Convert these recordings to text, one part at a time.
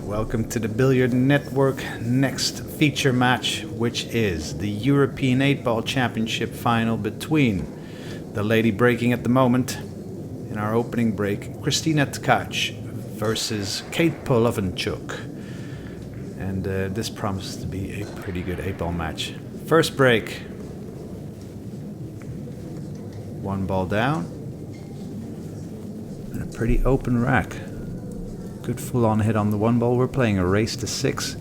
Welcome to the Billiard Network next feature match, which is the European 8-Ball Championship final between the lady breaking at the moment in our opening break, Kristina TKACH versus Kate POLOVINCHUK. And this promises to be a pretty good 8-ball match. First break. One ball down. And a pretty open rack. Good full-on hit on the one ball. We're playing a race to 6.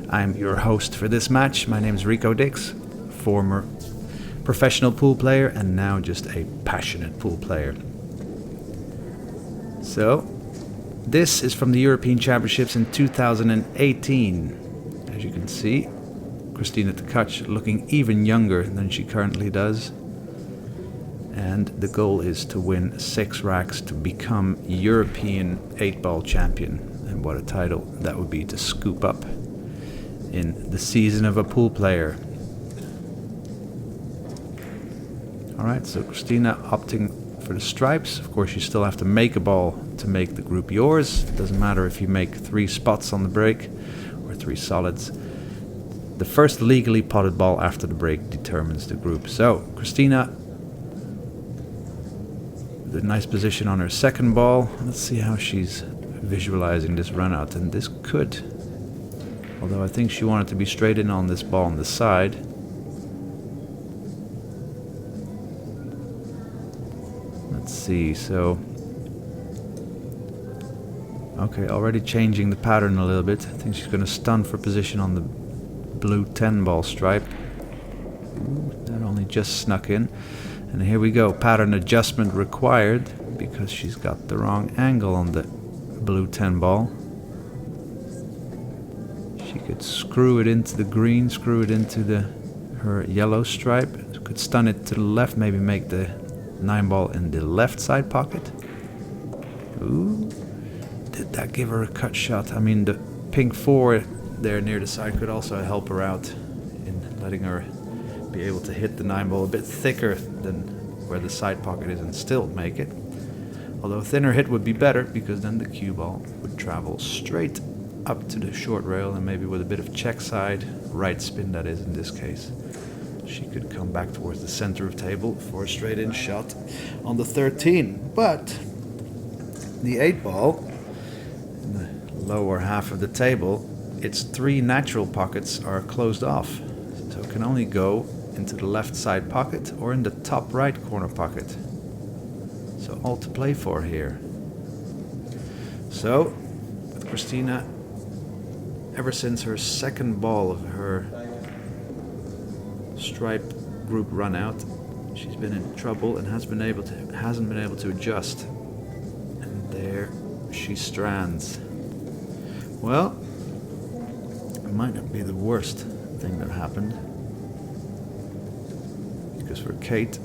I'm your host for this match. My name is Rico Diks, former professional pool player and now just a passionate pool player. So, this is from the European Championships in 2018. As you can see, Kristina TKACH looking even younger than she currently does. And the goal is to win 6 racks to become European 8-ball champion. And what a title that would be to scoop up in the season of a pool player. Alright, so Kristina opting for the stripes. Of course, you still have to make a ball to make the group yours. It doesn't matter if you make 3 spots on the break or 3 solids. The first legally potted ball after the break determines the group. So, Kristina, the nice position on her second ball. Let's see how she's visualizing this run out. And this could, although I think she wanted to be straight in on this ball on the side. Let's see, so okay, already changing the pattern a little bit. I think she's going to stun for position on the blue 10 ball stripe. Ooh, that only just snuck in. And here we go, pattern adjustment required because she's got the wrong angle on the blue 10 ball. She could screw it into the green, screw it into her yellow stripe. Could stun it to the left, maybe make the 9 ball in the left side pocket. Ooh, did that give her a cut shot? I mean, the pink 4 there near the side could also help her out in letting her be able to hit the 9 ball a bit thicker than where the side pocket is and still make it. Although a thinner hit would be better because then the cue ball would travel straight up to the short rail and maybe with a bit of check side, right spin that is in this case. She could come back towards the center of table for a straight in shot on the 13. But the 8 ball in the lower half of the table, its 3 natural pockets are closed off. So it can only go into the left side pocket or in the top right corner pocket. So all to play for here. So with Kristina, ever since her second ball of her stripe group run out, she's been in trouble and hasn't been able to adjust. And there she strands. Well, it might not be the worst thing that happened. Because for Kate,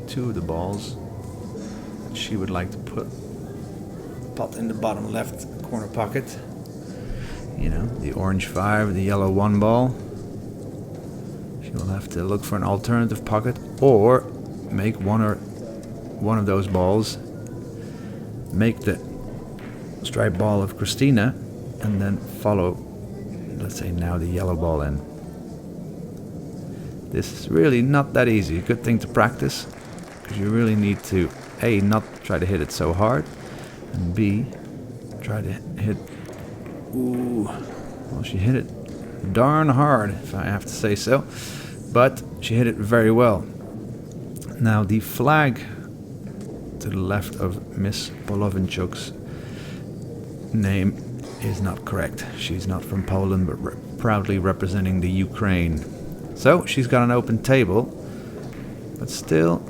2 of the balls that she would like to pot in the bottom left corner pocket. You know, the orange 5, the yellow 1 ball. She will have to look for an alternative pocket or make one of those balls, make the stripe ball of Kristina, and then follow, let's say now the yellow ball in. This is really not that easy. Good thing to practice, because you really need to A, not try to hit it so hard, and B, try to hit, ooh, well, she hit it darn hard, if I have to say so, but she hit it very well. Now the flag to the left of Miss POLOVINCHUK's name is not correct. She's not from Poland, but proudly representing the Ukraine. So she's got an open table, but still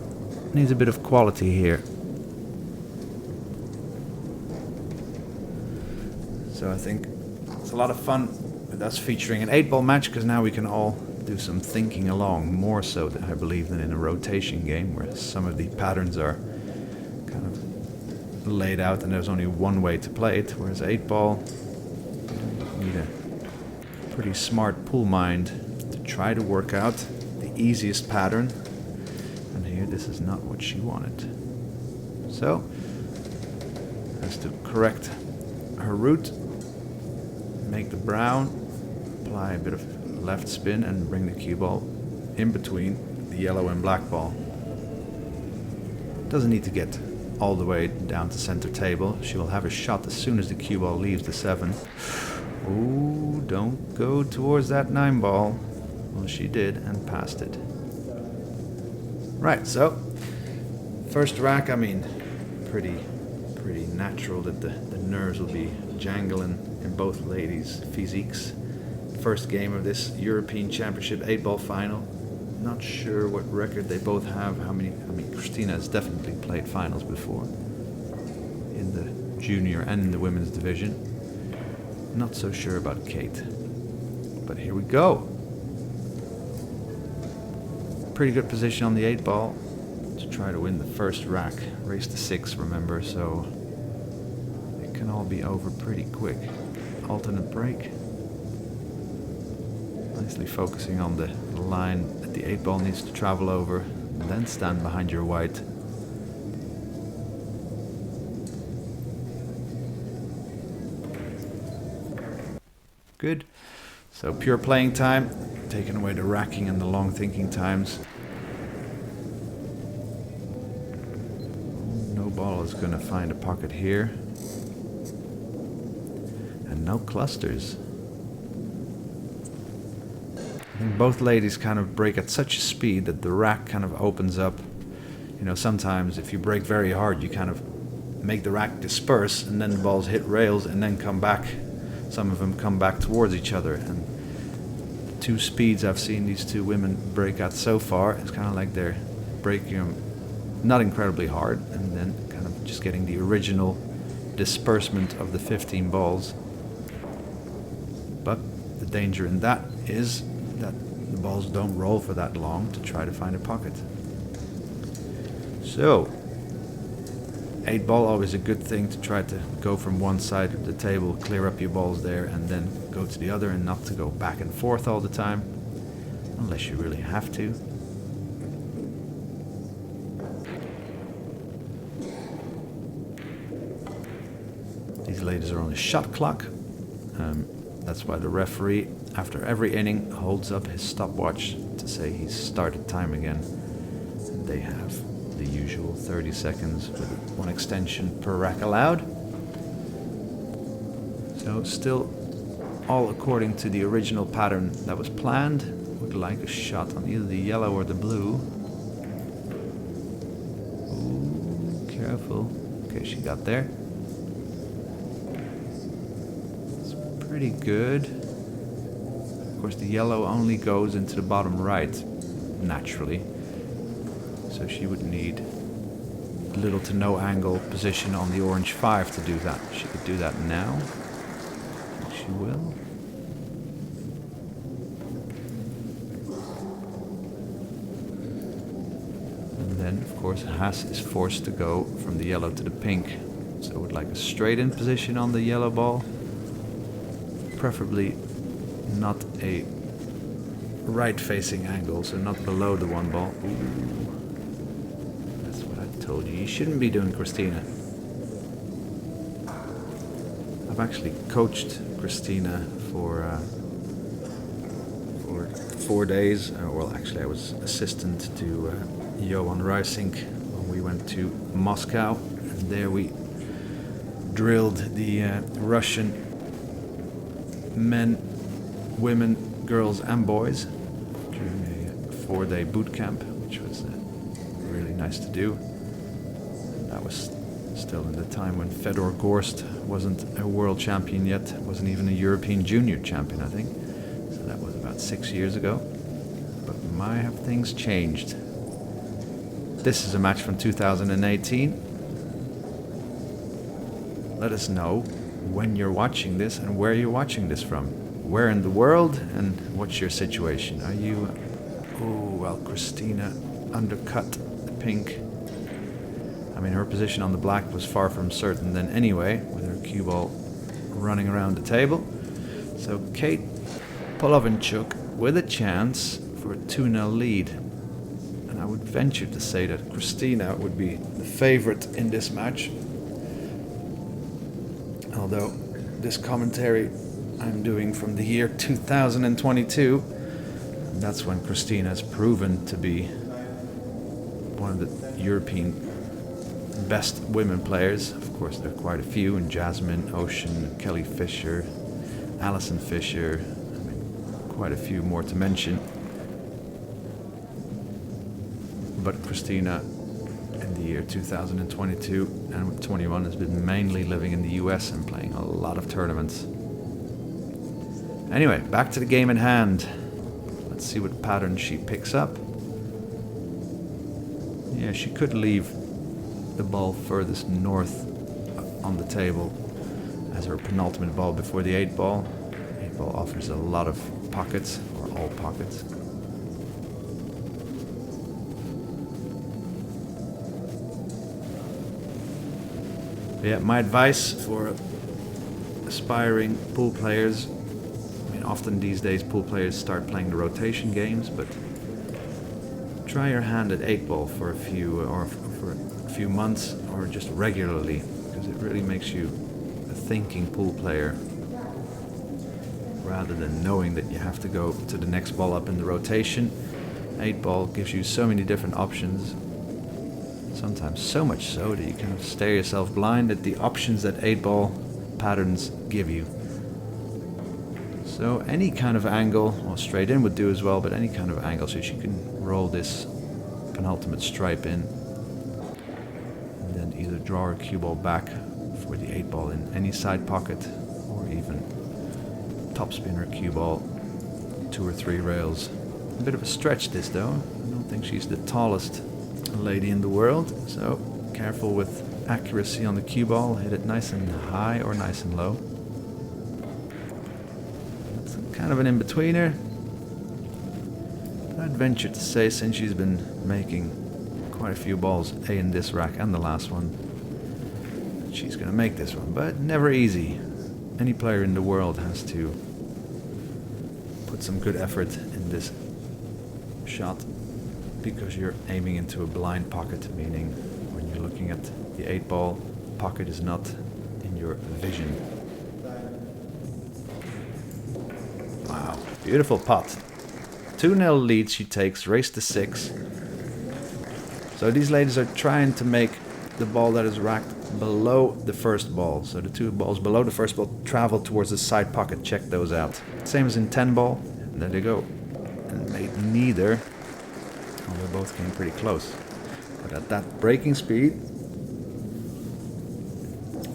needs a bit of quality here. So I think it's a lot of fun with us featuring an 8-ball match, because now we can all do some thinking along, more so than I believe than in a rotation game where some of the patterns are kind of laid out and there's only one way to play it, whereas 8-ball, you need a pretty smart pool mind to try to work out the easiest pattern. And here this is not what she wanted. So has to correct her route, make the brown, apply a bit of left spin and bring the cue ball in between the yellow and black ball. Doesn't need to get all the way down to center table. She will have a shot as soon as the cue ball leaves the 7. Oh, don't go towards that 9 ball. Well, she did and passed it. Right, so first rack, I mean, pretty natural that the nerves will be jangling in both ladies' physiques. First game of this European Championship 8-ball final. Not sure what record they both have. I mean, Kristina has definitely played finals before in the junior and in the women's division. Not so sure about Kate. But here we go. Pretty good position on the 8-ball to try to win the first rack. Race to 6, remember, so it can all be over pretty quick. Alternate break. Nicely focusing on the line that the 8-ball needs to travel over, and then stand behind your white. Good. So pure playing time, taking away the racking and the long thinking times. No ball is going to find a pocket here. And no clusters. I think both ladies kind of break at such a speed that the rack kind of opens up. You know, sometimes if you break very hard, you kind of make the rack disperse and then the balls hit rails and then come back. Some of them come back towards each other, and the 2 speeds I've seen these 2 women break at so far, it's kind of like they're breaking them not incredibly hard and then kind of just getting the original disbursement of the 15 balls. But the danger in that is that the balls don't roll for that long to try to find a pocket. So 8-ball, always a good thing to try to go from one side of the table, clear up your balls there, and then go to the other, and not to go back and forth all the time, unless you really have to. These ladies are on a shot clock. That's why the referee, after every inning, holds up his stopwatch to say he's started time again. And they have the usual 30 seconds with 1 extension per rack allowed. So still all according to the original pattern that was planned. Would like a shot on either the yellow or the blue. Ooh, careful. Okay, she got there. It's pretty good. Of course, the yellow only goes into the bottom right, naturally. So she would need little to no angle position on the orange 5 to do that. She could do that now. I think she will. And then, of course, Haas is forced to go from the yellow to the pink. So I would like a straight in position on the yellow ball. Preferably not a right facing angle, so not below the 1 ball. Ooh. Told you shouldn't be doing, Kristina. I've actually coached Kristina for 4 days. Well, actually, I was assistant to Johan when we went to Moscow, and there we drilled the Russian men, women, girls, and boys during a 4-day boot camp, which was really nice to do. That was still in the time when Fedor Gorst wasn't a world champion yet, wasn't even a European junior champion, I think. So that was about 6 years ago. But my, have things changed. This is a match from 2018. Let us know when you're watching this and where you're watching this from. Where in the world, and what's your situation? Are you... Oh, well, Kristina undercut the pink. I mean, her position on the black was far from certain then anyway, with her cue ball running around the table. So Kate Polovinchuk with a chance for a 2-0 lead. And I would venture to say that Kristina would be the favorite in this match. Although this commentary I'm doing from the year 2022. And that's when Kristina has proven to be one of the European best women players. Of course, there are quite a few, and Jasmine, Ocean, Kelly Fisher, Alison Fisher, quite a few more to mention. But Kristina in the year 2022 and 21 has been mainly living in the US and playing a lot of tournaments. Anyway, back to the game in hand. Let's see what pattern she picks up. Yeah, she could leave the ball furthest north on the table as her penultimate ball before the 8 ball. 8 ball offers a lot of pockets, or all pockets. Yeah, my advice for aspiring pool players, I mean, often these days pool players start playing the rotation games, but try your hand at 8 ball for a few months, or just regularly, because it really makes you a thinking pool player rather than knowing that you have to go to the next ball up in the rotation. 8 ball gives you so many different options, sometimes so much so that you kind of stare yourself blind at the options that 8 ball patterns give you. So any kind of angle, well, straight in would do as well, but any kind of angle, so you can roll this penultimate stripe in and then either draw a cue ball back for the 8 ball in any side pocket, or even topspin her cue ball 2 or 3 rails. A bit of a stretch this though. I don't think she's the tallest lady in the world, so careful with accuracy on the cue ball. Hit it nice and high or nice and low. That's kind of an in-betweener. I'd venture to say, since she's been making quite a few balls, A in this rack and the last one, she's going to make this one, but never easy. Any player in the world has to put some good effort in this shot, because you're aiming into a blind pocket, meaning when you're looking at the 8 ball, pocket is not in your vision. Wow, beautiful pot. 2-0 lead she takes, race to 6. So these ladies are trying to make the ball that is racked below the first ball. So the 2 balls below the first ball travel towards the side pocket. Check those out. Same as in 10 ball. And there they go. And made neither. Well, they both came pretty close. But at that breaking speed,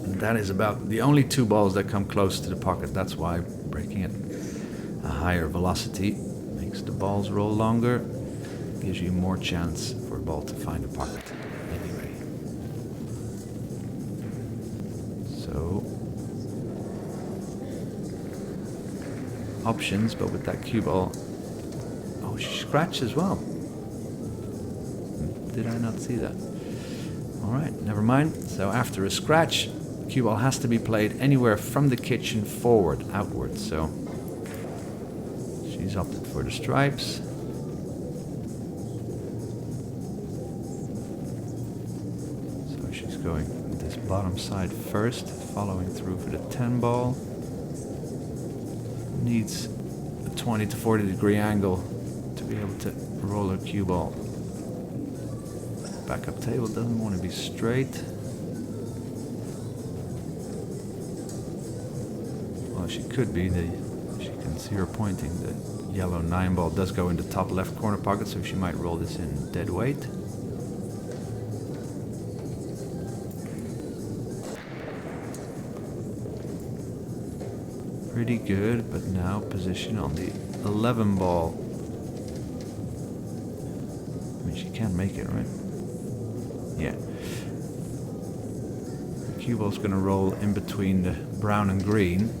and that is about the only 2 balls that come close to the pocket. That's why breaking at a higher velocity makes the balls roll longer, gives you more chance for a ball to find a pocket. Anyway. So, options, but with that cue ball. Oh, she scratched as well. Did I not see that? Alright, never mind. So after a scratch, cue ball has to be played anywhere from the kitchen forward, outwards. So she's opted for the stripes. So she's going this bottom side first, following through for the 10 ball. Needs a 20 to 40 degree angle to be able to roll her cue ball. Backup table doesn't want to be straight. Well, she could be. She can see her pointing. The yellow 9 ball does go in the top left corner pocket, so she might roll this in dead weight. Pretty good, but now position on the 11 ball. I mean, she can't make it, right? Yeah. The cue ball's going to roll in between the brown and green.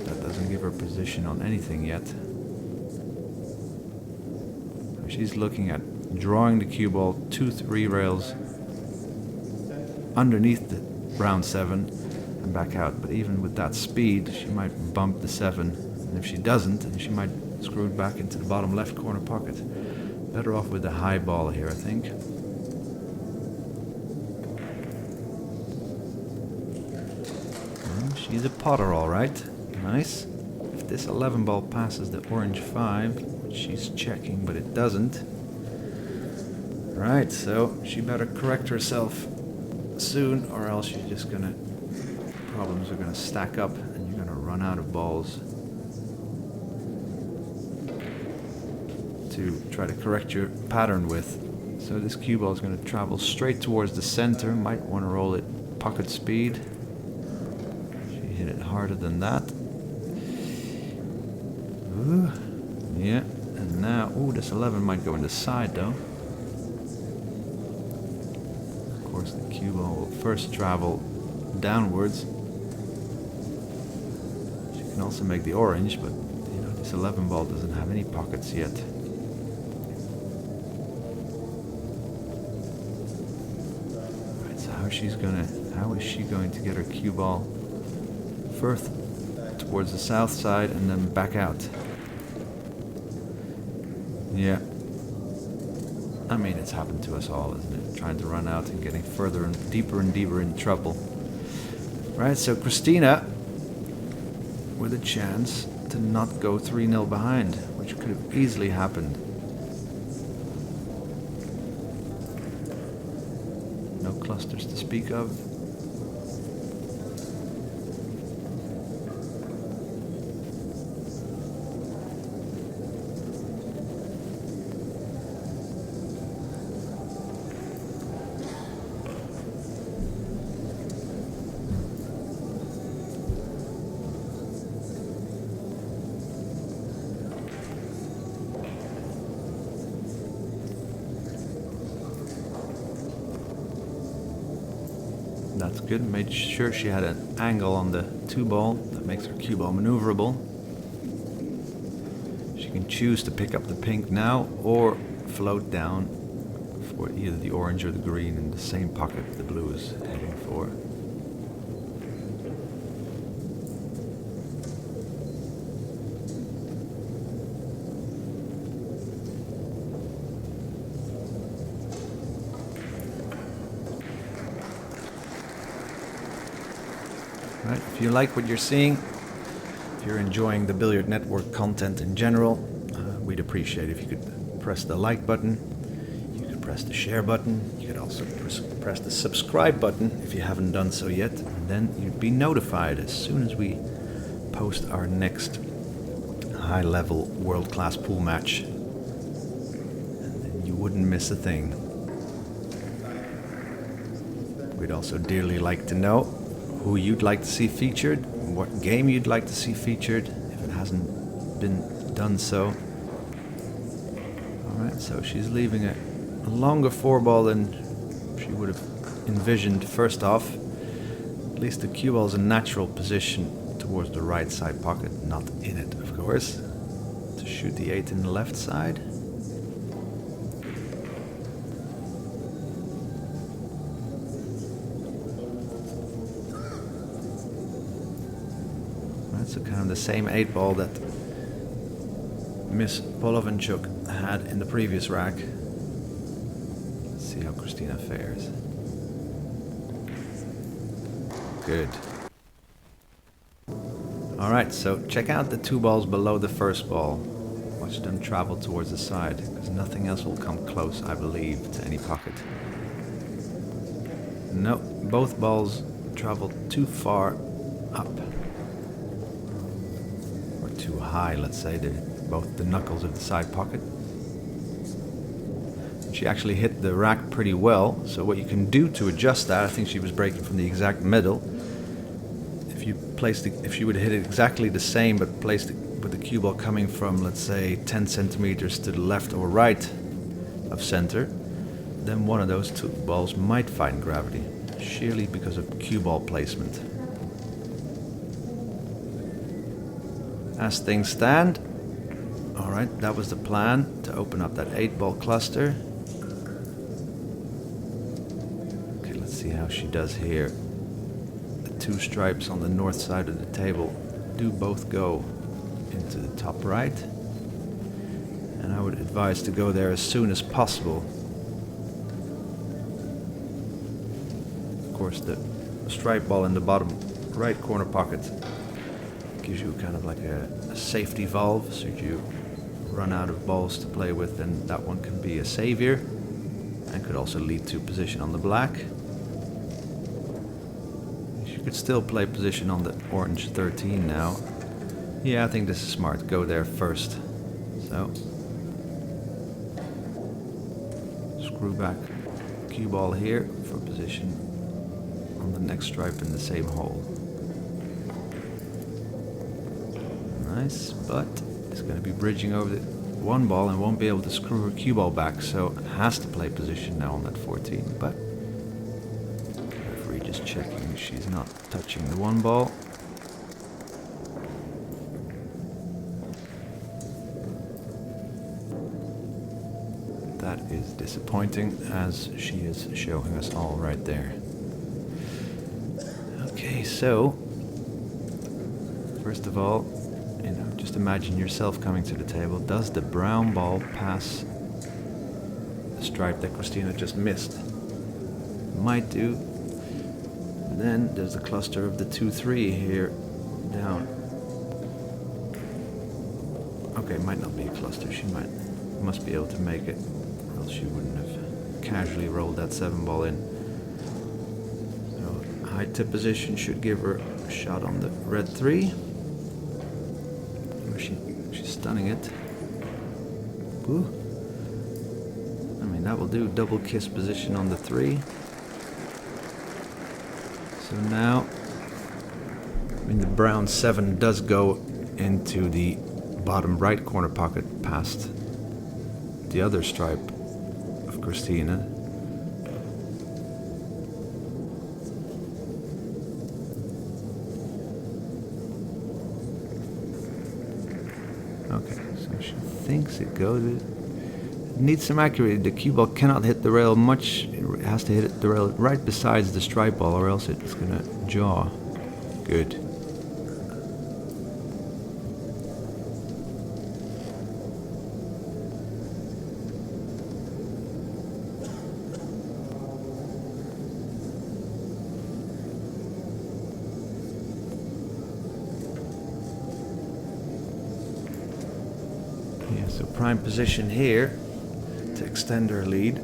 That doesn't give her position on anything yet. She's looking at drawing the cue ball 2-3 rails underneath the brown 7 and back out. But even with that speed, she might bump the 7. And if she doesn't, then she might screw it back into the bottom left corner pocket. Better off with the high ball here, I think. She's a potter, all right. Nice. If this 11 ball passes the orange 5, which she's checking, but it doesn't. Right, so she better correct herself soon, or else she's just gonna... problems are gonna stack up, and you're gonna run out of balls to try to correct your pattern with. So this cue ball is going to travel straight towards the center. Might want to roll it pocket speed. She hit it harder than that. Ooh, yeah, and now, ooh, this 11 might go in the side though. Of course, the cue ball will first travel downwards. She can also make the orange, but you know, this 11 ball doesn't have any pockets yet. How is she going to get her cue ball first towards the south side and then back out? Yeah. I mean, it's happened to us all, isn't it? Trying to run out and getting further and deeper in trouble. Right, so Kristina with a chance to not go 3-0 behind, which could have easily happened. No clusters to speak of. That's good. Made sure she had an angle on the 2 ball that makes her cue ball maneuverable. She can choose to pick up the pink now or float down for either the orange or the green in the same pocket the blue is heading for. Right, if you like what you're seeing, if you're enjoying the Billiard Network content in general, we'd appreciate if you could press the like button, you could press the share button, you could also press the subscribe button if you haven't done so yet, and then you'd be notified as soon as we post our next high-level world-class pool match, and then you wouldn't miss a thing. We'd also dearly like to know who you'd like to see featured, what game you'd like to see featured, if it hasn't been done so. Alright, so she's leaving a longer 4 ball than she would have envisioned first off. At least the cue ball is a natural position towards the right side pocket, not in it, of course. To shoot the 8 in the left side. So kind of the same 8 ball that Miss POLOVINCHUK had in the previous rack. Let's see how Kristina fares. Good. Alright, so check out the 2 balls below the first ball. Watch them travel towards the side, because nothing else will come close, I believe, to any pocket. No, both balls travel too far up. Too high, let's say, both the knuckles of the side pocket. She actually hit the rack pretty well, so what you can do to adjust that, I think she was breaking from the exact middle. If you would hit it exactly the same, but placed it with the cue ball coming from, let's say, 10 centimeters to the left or right of center, then one of those 2 balls might find gravity, sheerly because of cue ball placement. As things stand, alright, that was the plan, to open up that 8 ball cluster. Okay, let's see how she does here. The 2 stripes on the north side of the table do both go into the top right. And I would advise to go there as soon as possible. Of course, the stripe ball in the bottom right corner pocket Gives you kind of like a safety valve, so if you run out of balls to play with, then that one can be a savior, and could also lead to position on the black. You could still play position on the orange 13 now. Yeah, I think this is smart. Go there first. So screw back cue ball here for position on the next stripe in the same hole. Nice, but it's going to be bridging over the one ball and won't be able to screw her cue ball back, so has to play position now on that 14. But referee just checking she's not touching the one ball. That is disappointing, as she is showing us all right there. Okay, so first of all, just imagine yourself coming to the table. Does the brown ball pass the stripe that Kristina just missed? Might do. And then there's the cluster of the 2-3 here down. Okay, might not be a cluster. She must be able to make it, or else she wouldn't have casually rolled that 7 ball in. So high tip position should give her a shot on the red 3. She's stunning it. Ooh. I mean, that will do. Double kiss position on the 3. So now, I mean, the brown 7 does go into the bottom right corner pocket past the other stripe of Kristina. Okay, so she thinks it goes. It needs some accuracy. The cue ball cannot hit the rail much. It has to hit the rail right besides the stripe ball, or else it's going to jaw. Good. Yeah, so prime position here to extend her lead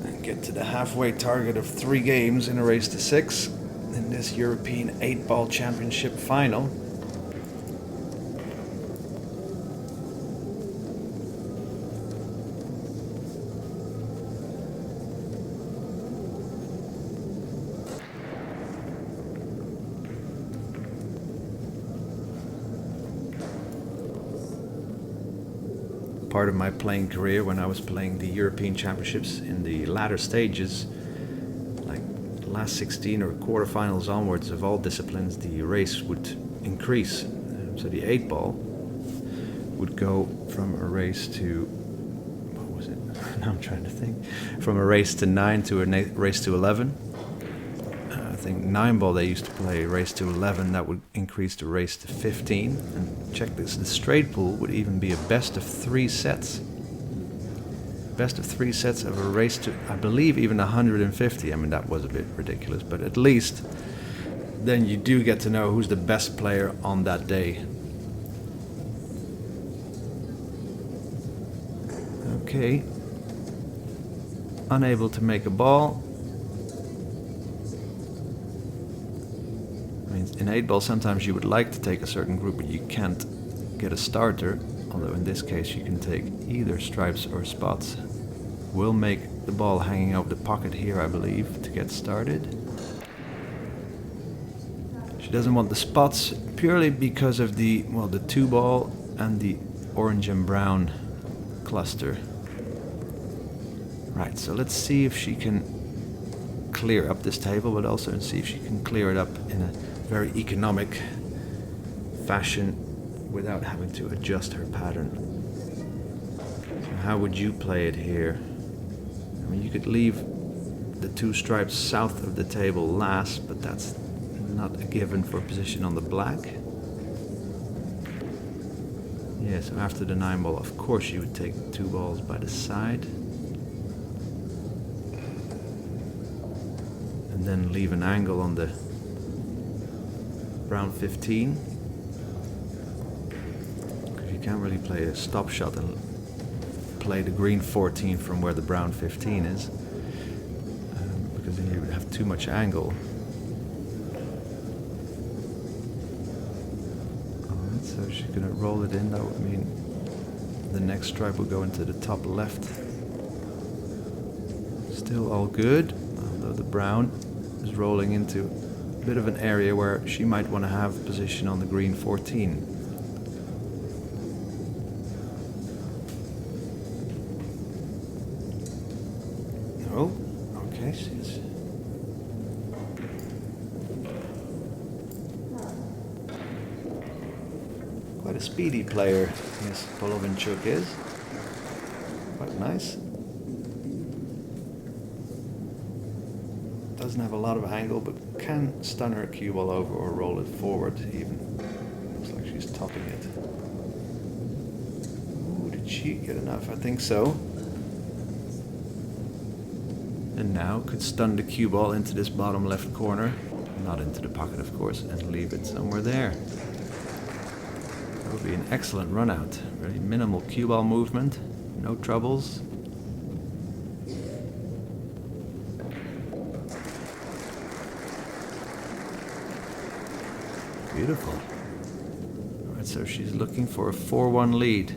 and get to the halfway target of 3 games in a race to 6 in this European 8-ball championship final. Part of my playing career, when I was playing the European Championships in the latter stages, like the last 16 or quarterfinals onwards of all disciplines, the race would increase. So the 8-ball would go from a race to, what was it? Now I'm trying to think. From a race to 9 to a race to 11. I think 9-ball they used to play race to 11, that would increase to race to 15. And check this, the straight pool would even be a best of 3 sets. Best of 3 sets of a race to, I believe, even 150. I mean, that was a bit ridiculous, but at least then you do get to know who's the best player on that day. Okay. Unable to make a ball. In 8-ball, sometimes you would like to take a certain group, but you can't get a starter. Although in this case, you can take either stripes or spots. We'll make the ball hanging over the pocket here, I believe, to get started. She doesn't want the spots purely because of the 2-ball and the orange and brown cluster. Right, so let's see if she can clear up this table, but also see if she can clear it up in a very economic fashion without having to adjust her pattern. So how would you play it here? I mean, you could leave the 2 stripes south of the table last, but that's not a given for position on the black. Yeah, so after the 9-ball, of course you would take 2 balls by the side. And then leave an angle on the brown 15. Because you can't really play a stop shot and play the green 14 from where the brown 15 is. Because then you would have too much angle. Alright, so she's going to roll it in. That would mean the next stripe will go into the top left. Still all good, although the brown is rolling into a bit of an area where she might want to have position on the green 14. Oh, okay, she's... quite a speedy player, Miss POLOVINCHUK is. Quite nice. Doesn't have a lot of angle, but can stun her cue ball over or roll it forward even. Looks like she's topping it. Ooh, did she get enough? I think so. And now could stun the cue ball into this bottom left corner. Not into the pocket, of course, and leave it somewhere there. That would be an excellent run out. Very minimal cue ball movement, no troubles. Beautiful. Alright, so she's looking for a 4-1 lead.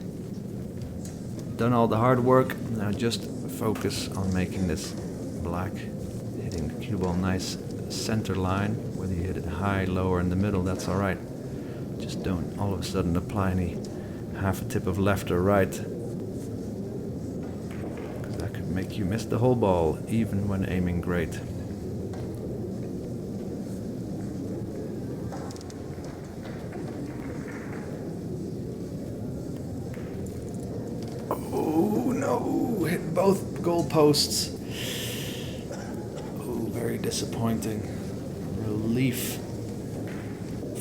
Done all the hard work, now just focus on making this black, hitting the cue ball nice center line. Whether you hit it high, low, or in the middle, that's alright. Just don't all of a sudden apply any half a tip of left or right, because that could make you miss the whole ball, even when aiming great. Oh no, hit both goal posts. Oh, very disappointing. Relief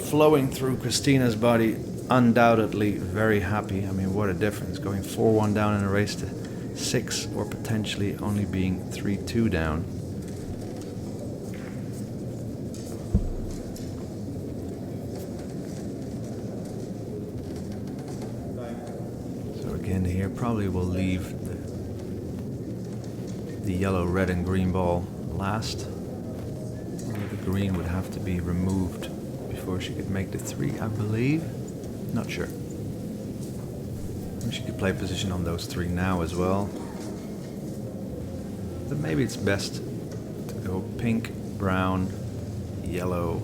flowing through Kristina's body, undoubtedly very happy. I mean, what a difference, going 4-1 down in a race to 6, or potentially only being 3-2 down. So again here, probably will leave the yellow, red and green ball last. The green would have to be removed before she could make the 3, I believe. Not sure. She could play position on those 3 now as well. But maybe it's best to go pink, brown, yellow.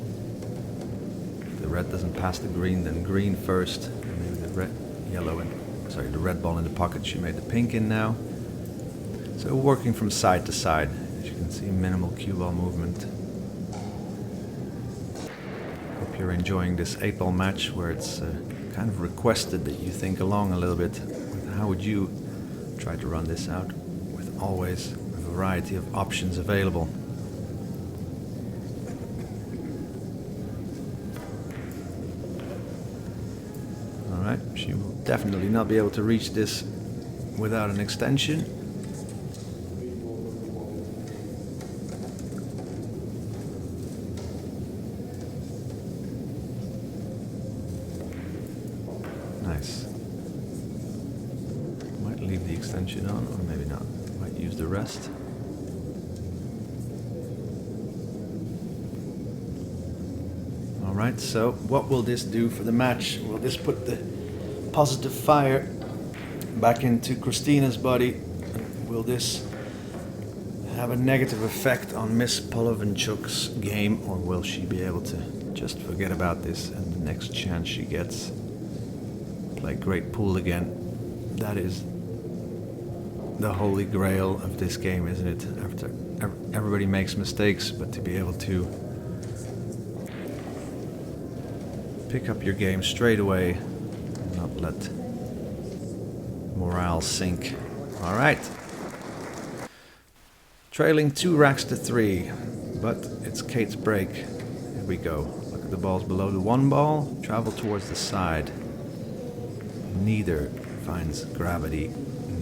If the red doesn't pass the green, then green first. And maybe the red, yellow, and sorry, the red ball in the pocket. She made the pink in now. So working from side to side. As you can see, minimal cue ball movement. Hope you're enjoying this 8-ball match, where it's kind of requested that you think along a little bit with how would you try to run this out, with always a variety of options available. Alright, she will definitely not be able to reach this without an extension. Nice. Might leave the extension on, or maybe not. Might use the rest. Alright, so what will this do for the match? Will this put the positive fire back into Kristina's body? Will this have a negative effect on Miss POLOVINCHUK's game, or will she be able to just forget about this and the next chance she gets, play great pool again? That is the holy grail of this game, isn't it? After everybody makes mistakes, but to be able to pick up your game straight away and not let morale sink. All right. Trailing 2 racks to 3, but it's Kate's break. Here we go. Look at the balls below the 1 ball, travel towards the side. Neither finds gravity,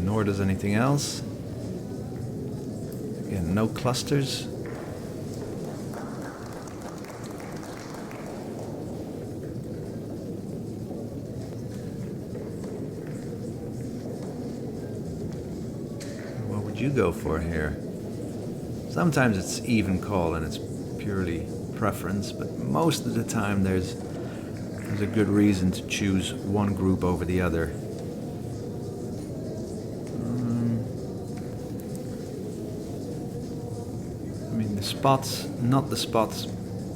nor does anything else. Again, no clusters. you go for here? Sometimes it's even call and it's purely preference, but most of the time there's a good reason to choose one group over the other. I mean, the spots, not the spots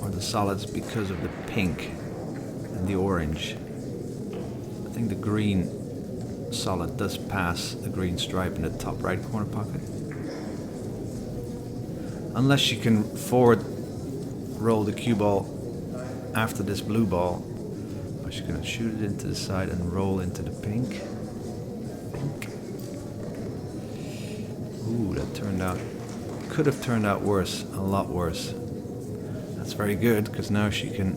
or the solids because of the pink and the orange. I think the green solid does pass the green stripe in the top right corner pocket. Unless you can forward roll the cue ball after this blue ball. Or she's going to shoot it into the side and roll into the pink. Ooh, that turned out, could have turned out worse, a lot worse. That's very good, because now she can,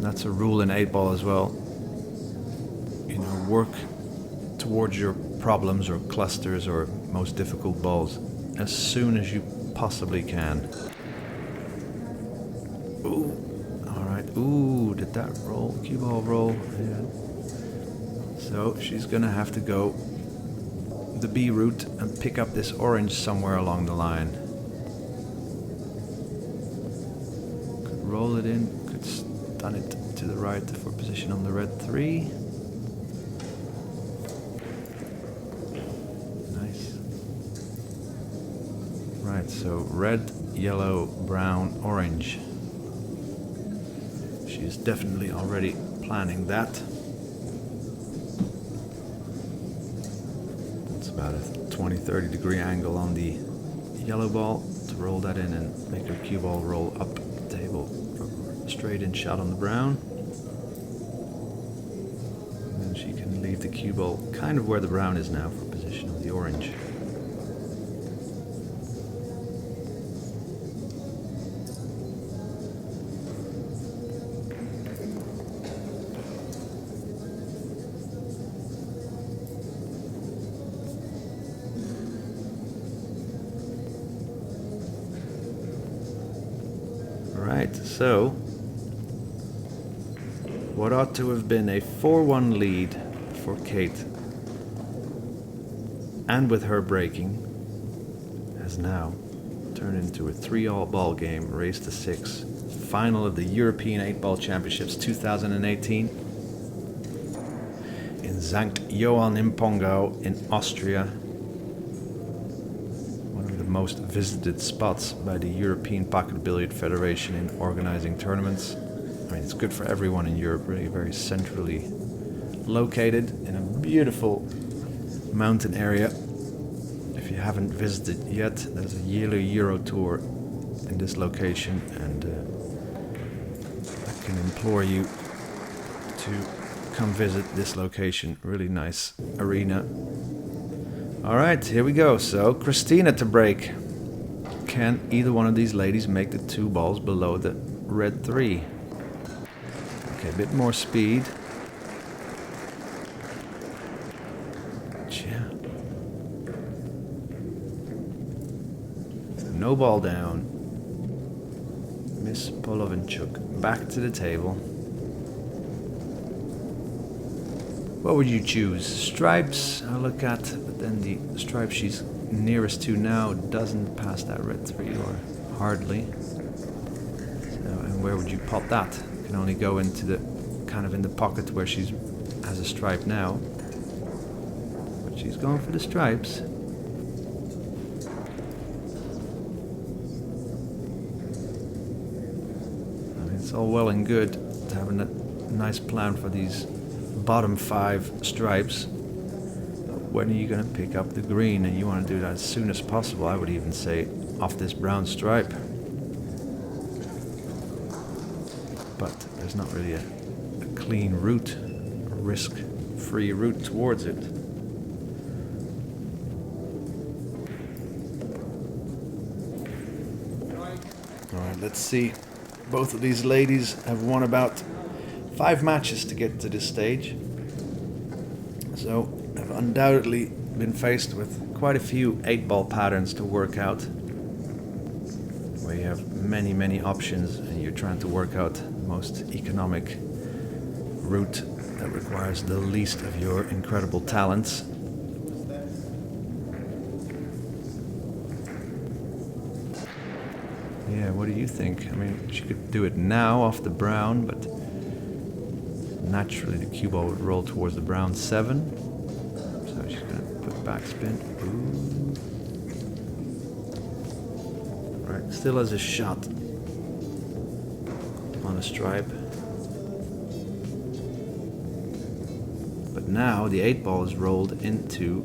that's a rule in 8-ball as well. You know, work towards your problems or clusters or most difficult balls as soon as you possibly can. Ooh, alright, ooh, did that roll, cue ball roll? Yeah. So she's gonna have to go the B route and pick up this orange somewhere along the line. Could roll it in, could stun it to the right for position on the red 3. Nice. Right, so red, yellow, brown, orange. She's definitely already planning that. About a 20-30 degree angle on the yellow ball to roll that in and make her cue ball roll up the table for a straight in shot on the brown. And then she can leave the cue ball kind of where the brown is now for position of the orange. Right, so what ought to have been a 4-1 lead for Kate, and with her breaking, has now turned into a 3-all ball game, race to 6, final of the European 8-ball Championships 2018 in St. Johan in Pongau in Austria. Most visited spots by the European Pocket Billiard Federation in organizing tournaments. I mean, it's good for everyone in Europe, really very centrally located in a beautiful mountain area. If you haven't visited yet, there's a yearly Euro tour in this location, and I can implore you to come visit this location. Really nice arena. Alright, here we go. So, Kristina to break. Can either one of these ladies make the 2 balls below the red 3? Okay, a bit more speed. Yeah. No ball down. Miss POLOVINCHUK back to the table. What would you choose? Stripes I look at, but then the stripe she's nearest to now doesn't pass that red 3, or hardly. So, and where would you pop that? You can only go into the kind of in the pocket where she's has a stripe now. But she's going for the stripes. I mean, it's all well and good to have a nice plan for these bottom 5 stripes. When are you going to pick up the green? And you want to do that as soon as possible. I would even say off this brown stripe. But there's not really a clean route, a risk-free route towards it. Alright, let's see. Both of these ladies have won about 5 matches to get to this stage. So I've undoubtedly been faced with quite a few 8-ball patterns to work out, where you have many options and you're trying to work out the most economic route that requires the least of your incredible talents. Yeah, what do you think? I mean, she could do it now off the brown, but naturally the cue ball would roll towards the brown 7. So she's going to put backspin. Ooh. Right, still has a shot on a stripe. But now the 8 ball is rolled into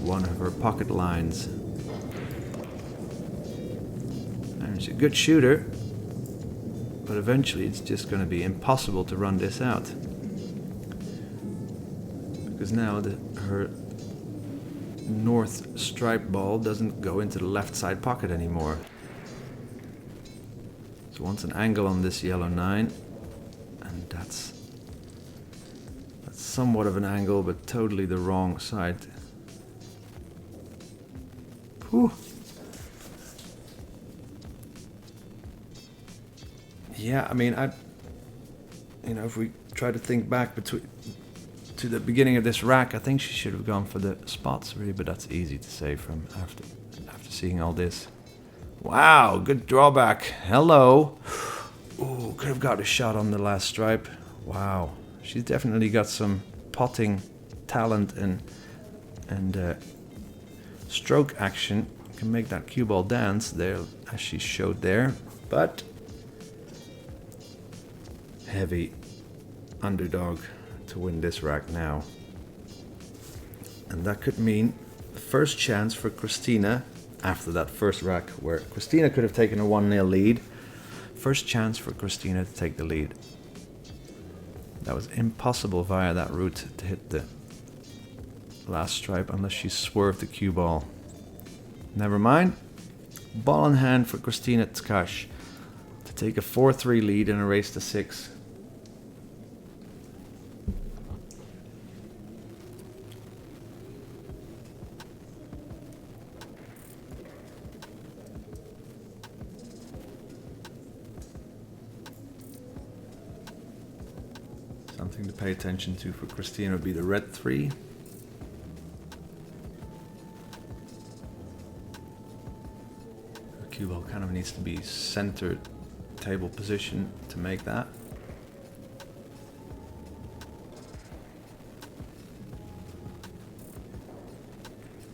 one of her pocket lines. And she's a good shooter, but eventually it's just going to be impossible to run this out. Because now her north stripe ball doesn't go into the left side pocket anymore. So wants an angle on this yellow 9, and that's somewhat of an angle, but totally the wrong side. Whew. Yeah, I mean, if we try to think back to the beginning of this rack, I think she should have gone for the spots, really, but that's easy to say from after seeing all this. Wow, good drawback. Hello. Ooh, could have got a shot on the last stripe. Wow, she's definitely got some potting talent and stroke action. Can make that cue ball dance there, as she showed there, but heavy underdog to win this rack now. And that could mean the first chance for Kristina after that first rack where Kristina could have taken a 1-0 lead. First chance for Kristina to take the lead. That was impossible via that route to hit the last stripe unless she swerved the cue ball. Never mind. Ball in hand for Kristina TKACH to take a 4-3 lead in a race to 6. Something to pay attention to for Kristina would be the red 3. Her cue ball kind of needs to be centered table position to make that.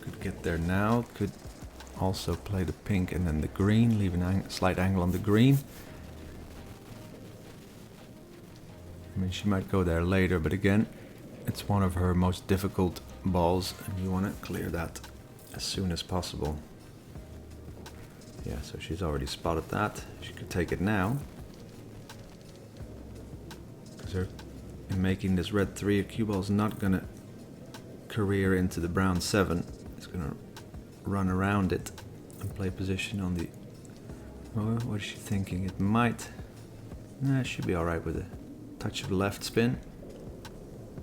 Could get there now. Could also play the pink and then the green, leave a slight angle on the green. I mean, she might go there later, but again, it's one of her most difficult balls, and you want to clear that as soon as possible. Yeah, so she's already spotted that. She could take it now. Because in making this red 3, a cue ball is not going to career into the brown 7. It's going to run around it and play position on the... Oh, what is she thinking? It might... Nah, it should be alright with it. Touch of left spin,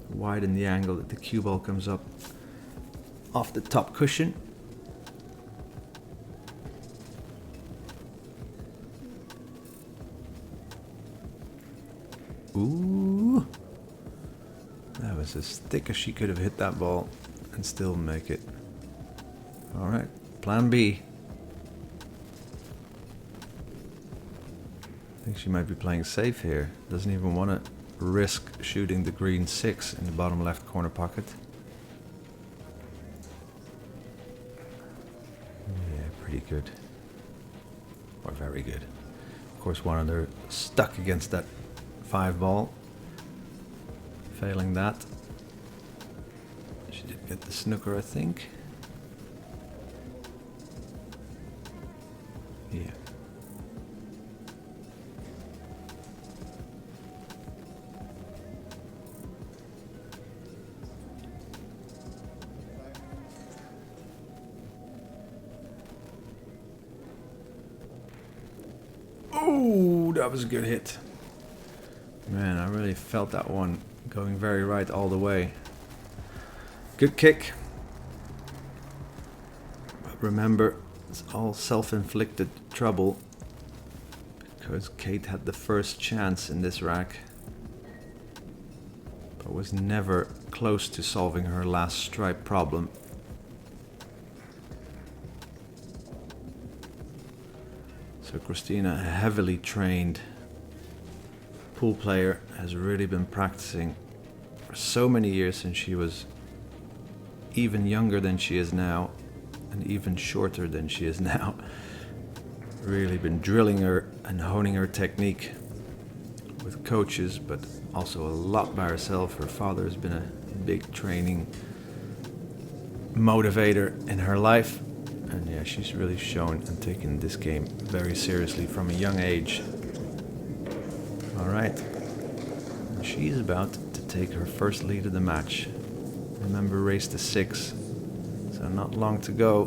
widen the angle that the cue ball comes up off the top cushion. Ooh, that was as thick as she could have hit that ball and still make it. All right, plan B. I think she might be playing safe here. Doesn't even want to risk shooting the green 6 in the bottom left corner pocket. Yeah, pretty good. Or very good. Of course, one of them stuck against that 5 ball. Failing that. She did get the snooker, I think. Yeah. Ooh, that was a good hit. Man, I really felt that one going very right all the way. Good kick. But remember, it's all self-inflicted trouble because Kate had the first chance in this rack, but was never close to solving her last stripe problem. So Kristina, a heavily trained pool player, has really been practicing for so many years, since she was even younger than she is now and even shorter than she is now. Really been drilling her and honing her technique with coaches, but also a lot by herself. Her father has been a big training motivator in her life, and yeah, she's really shown and taken this game very seriously from a young age. All right, and she's about to take her first lead of the match. Remember, race to 6, so not long to go.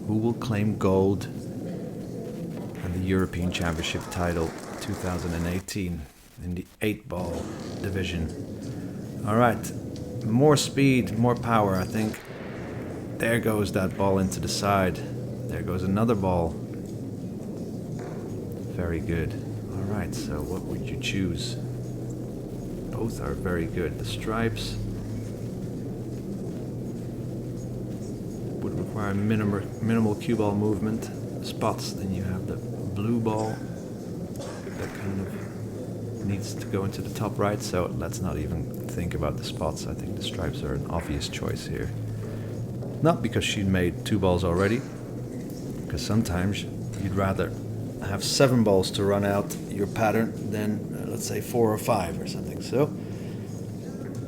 Who will claim gold and the European Championship title 2018 in the 8-ball division? All right, more speed, more power, I think. There goes that ball into the side. There goes another ball. Very good. All right, so what would you choose? Both are very good. The stripes would require minimal cue ball movement spots. Then you have the blue ball that kind of needs to go into the top right, so let's not even think about the spots. I think the stripes are an obvious choice here. Not because she made 2 balls already, because sometimes you'd rather have 7 balls to run out your pattern than let's say 4 or 5 or something. So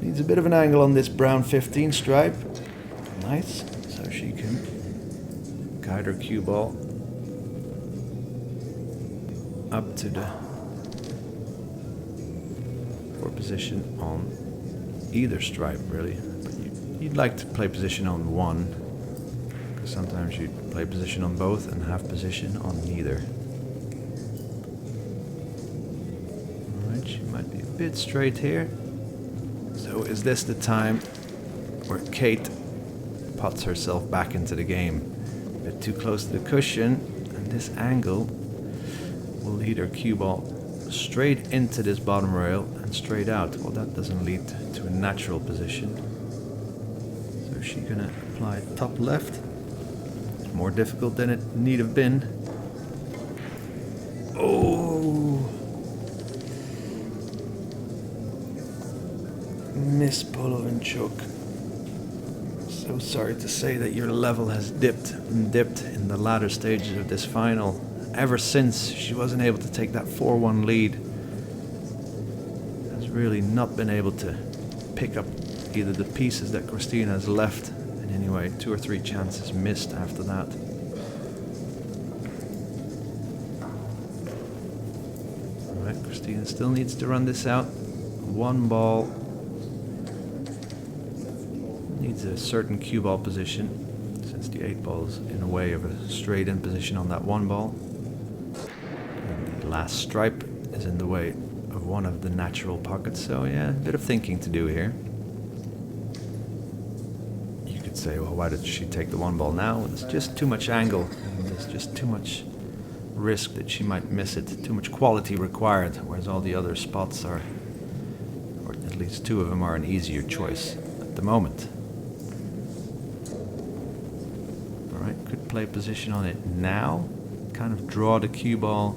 needs a bit of an angle on this brown 15 stripe. Nice, so she can guide her cue ball up to the 4 position on either stripe, really. But you'd like to play position on one, because sometimes you play position on both and have position on neither. Alright, she might be a bit straight here. So is this the time where Kate pots herself back into the game? A bit too close to the cushion, and this angle will lead her cue ball straight into this bottom rail and straight out. Well, that doesn't lead to a natural position. So she's gonna apply top left. It's more difficult than it need have been. Oh! Miss Polovinchuk. So sorry to say that your level has dipped in the latter stages of this final. Ever since she wasn't able to take that 4-1 lead, has really not been able to pick up either the pieces that Kristina has left. And anyway, 2 or 3 chances missed after that. Alright, Kristina still needs to run this out. 1 ball. Needs a certain cue ball position, since the 8 ball is in a way of a straight in position on that 1 ball. And the last stripe is in the way of one of the natural pockets, so yeah, a bit of thinking to do here. You could say, well, why did she take the 1 ball now? There's just too much angle, and there's just too much risk that she might miss it, too much quality required, whereas all the other spots are, or at least 2 of them, are an easier choice at the moment. Alright, could play position on it now, kind of draw the cue ball.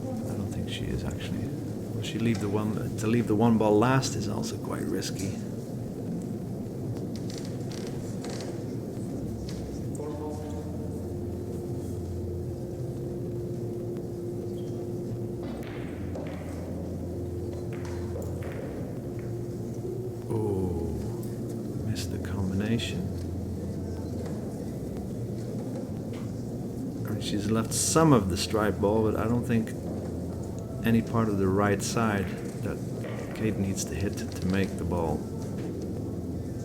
I don't think she is actually. Will she leave the one? To leave the 1 ball last is also quite risky. Oh, missed the combination. She's left some of the stripe ball, but I don't think any part of the right side that Kate needs to hit to make the ball,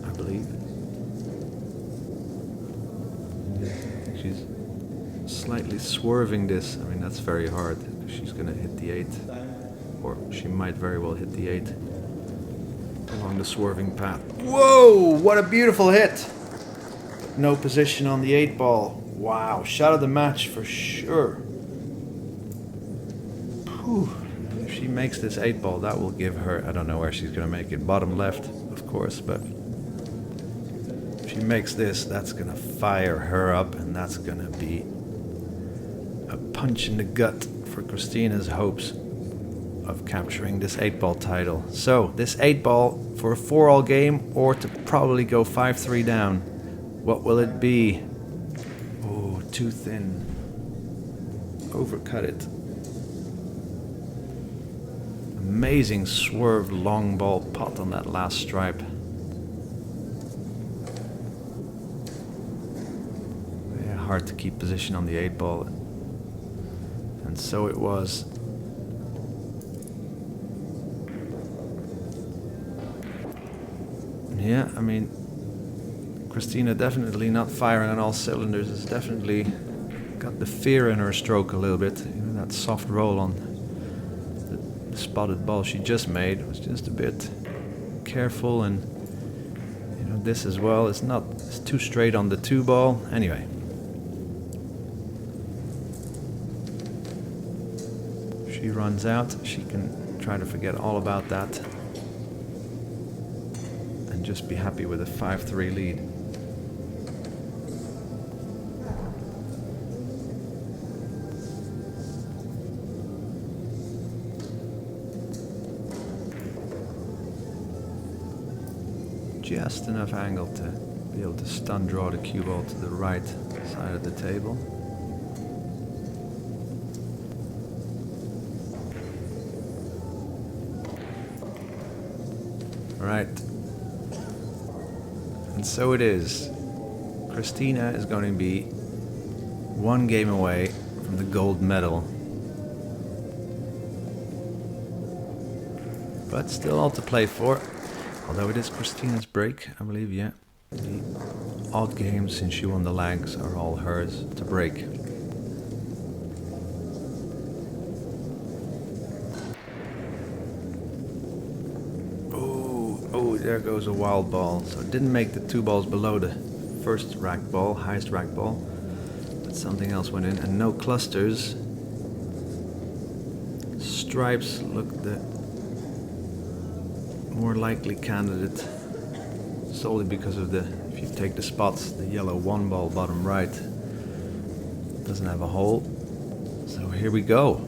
I believe. She's slightly swerving this. I mean, that's very hard. She's going to hit the 8, or she might very well hit the 8 along the swerving path. Whoa, what a beautiful hit! No position on the 8 ball. Wow, shot of the match for sure. Whew. If she makes this 8 ball, that will give her, I don't know where she's going to make it, bottom left, of course, but if she makes this, that's going to fire her up, and that's going to be a punch in the gut for Kristina's hopes of capturing this 8-ball title. So, this 8-ball for a 4-all game or to probably go 5-3 down. What will it be? Oh, too thin. Overcut it. Amazing swerved long ball pot on that last stripe. Yeah, hard to keep position on the 8-ball. And so it was. Yeah, I mean, Kristina definitely not firing on all cylinders. Has definitely got the fear in her stroke a little bit. You know, that soft roll on the spotted ball she just made was just a bit careful, and you know, this as well. It's too straight on the 2-ball. Anyway. She runs out, she can try to forget all about that and just be happy with a 5-3 lead. Just enough angle to be able to stun draw the cue ball to the right side of the table. Right. And so it is. Kristina is going to be 1 game away from the gold medal. But still all to play for. Although it is Kristina's break, I believe, yeah. The odd games since she won the lags are all hers to break. Oh, there goes a wild ball. So it didn't make the 2 balls below the first rack ball, highest rack ball. But something else went in, and no clusters. Stripes look the more likely candidate, solely because of if you take the spots, the yellow 1-ball bottom right doesn't have a hole. So here we go.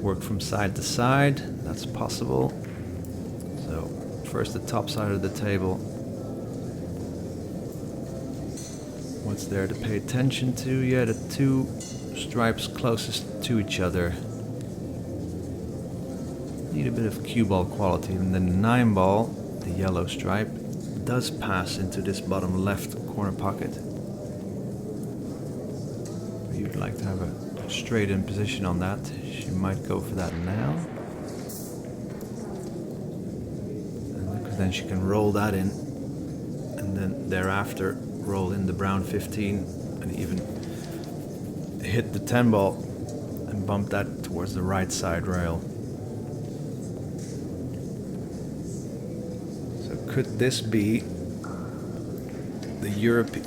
Work from side to side, that's possible. So first the top side of the table. What's there to pay attention to? Yeah, the 2 stripes closest to each other. Need a bit of cue ball quality, and then the 9-ball, the yellow stripe, does pass into this bottom left corner pocket. You'd like to have a straight in position on that. She might go for that now. Because then she can roll that in, and then thereafter roll in the brown 15 and even hit the 10-ball and bump that towards the right side rail. Could this be the European?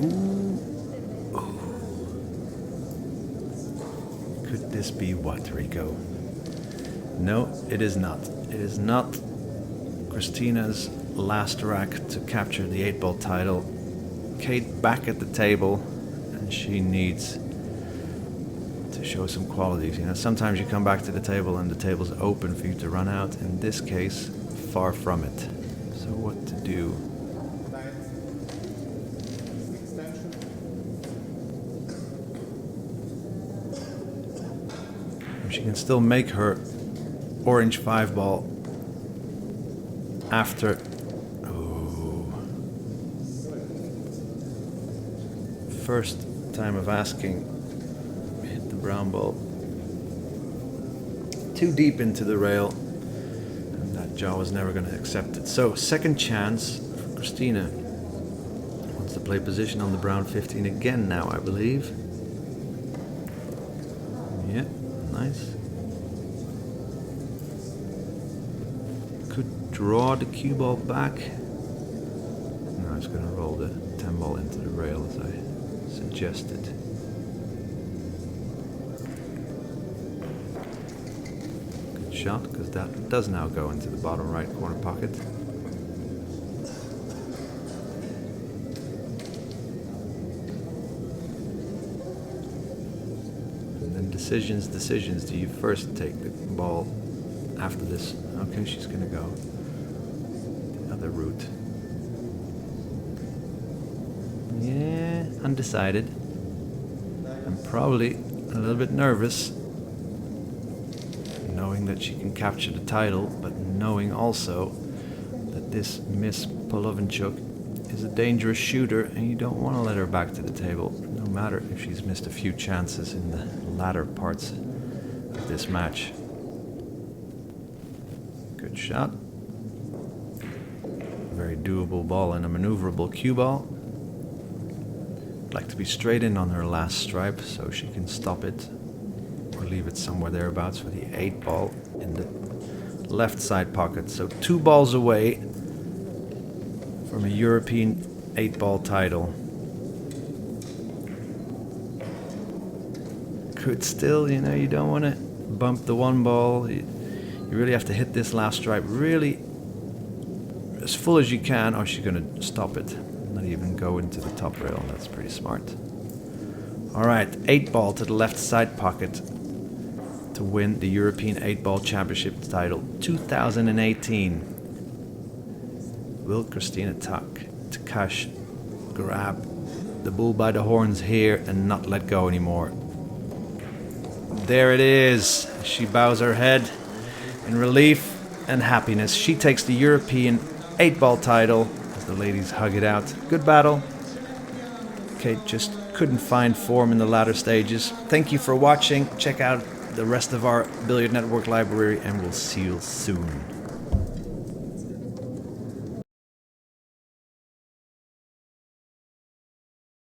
Could this be what, Rico? No, it is not. It is not Kristina's last rack to capture the 8-ball title. Kate back at the table, and she needs to show some qualities. You know, sometimes you come back to the table and the table's open for you to run out. In this case, far from it. So what to do? She can still make her orange 5-ball after. Oh. First time of asking. Hit the brown ball too deep into the rail. Jaw was never going to accept it. So, second chance for Kristina. Wants to play position on the brown 15 again now, I believe. Yeah, nice. Could draw the cue ball back. No, it's going to roll the 10-ball into the rail as I suggested. Shot, because that does now go into the bottom right corner pocket. decisions. Do you first take the ball after this? Okay, she's gonna go the other route. Yeah, undecided. I'm probably a little bit nervous, knowing that she can capture the title, but knowing also that this Miss Polovinchuk is a dangerous shooter and you don't want to let her back to the table, no matter if she's missed a few chances in the latter parts of this match. Good shot. Very doable ball and a maneuverable cue ball. I'd like to be straight in on her last stripe so she can stop it or leave it somewhere thereabouts for the 8 ball in the left side pocket. So 2 balls away from a European 8 ball title. Could still, you don't want to bump the 1 ball. You really have to hit this last stripe really as full as you can, or she's going to stop it. Not even go into the top rail. That's pretty smart. Alright, 8 ball to the left side pocket to win the European 8 ball championship title 2018. Will Kristina TKACH grab the bull by the horns here and not let go anymore? There it is. She bows her head in relief and happiness. She takes the European 8 ball title as the ladies hug it out. Good battle. Kate just couldn't find form in the latter stages. Thank you for watching. Check out the rest of our Billiard Network library and we'll see you soon.